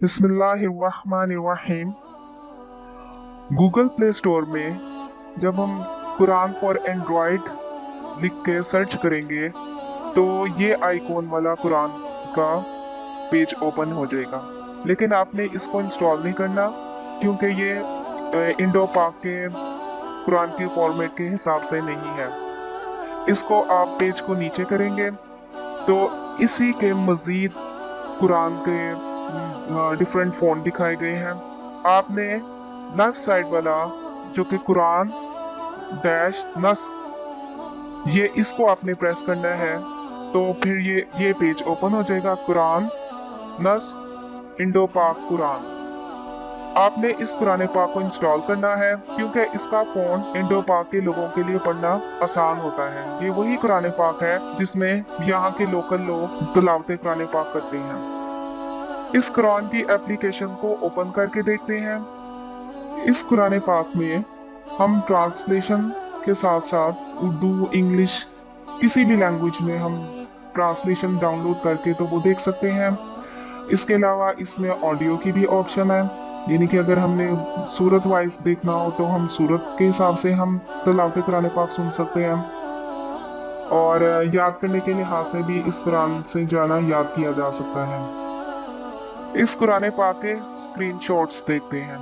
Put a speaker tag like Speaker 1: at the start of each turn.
Speaker 1: बिस्मिल्लाहिर्रहमानिर्रहीम। Google play store में जब हम कुरान फॉर एंड्रॉयड लिख के सर्च करेंगे तो ये आइकॉन वाला कुरान का पेज ओपन हो जाएगा। लेकिन आपने इसको इंस्टॉल नहीं करना क्योंकि ये इंडो पाक के कुरान के फॉर्मेट के हिसाब से नहीं है। इसको आप पेज को नीचे करेंगे तो इसी के मज़ीद कुरान के डिफरेंट फ़ॉन्ट दिखाए गए हैं। आपने लेफ्ट साइड वाला जो कि कुरान डैश नस, ये इसको आपने प्रेस करना है तो फिर ये पेज ओपन हो जाएगा। कुरान नस इंडो पाक कुरान। आपने इस कुरान पाक को इंस्टॉल करना है क्योंकि इसका फ़ॉन्ट इंडो पाक के लोगों के लिए पढ़ना आसान होता है। ये वही कुरान पाक है जिसमें यहाँ के लोकल लोग तिलावत कुरान पाक करते हैं। इस कुरान की एप्लीकेशन को ओपन करके देखते हैं। इस कुरान पाक में हम ट्रांसलेशन के साथ साथ उर्दू, इंग्लिश, किसी भी लैंग्वेज में हम ट्रांसलेशन डाउनलोड करके तो वो देख सकते हैं। इसके अलावा इसमें ऑडियो की भी ऑप्शन है, यानी कि अगर हमने सूरत वाइज देखना हो तो हम सूरत के हिसाब से हम तिलावत कुरान पाक सुन सकते हैं। और याद करने के लिहाज से भी इस कुरान से ज़्यादा याद किया जा सकता है। इस कुरान पाक के स्क्रीनशॉट्स देखते हैं।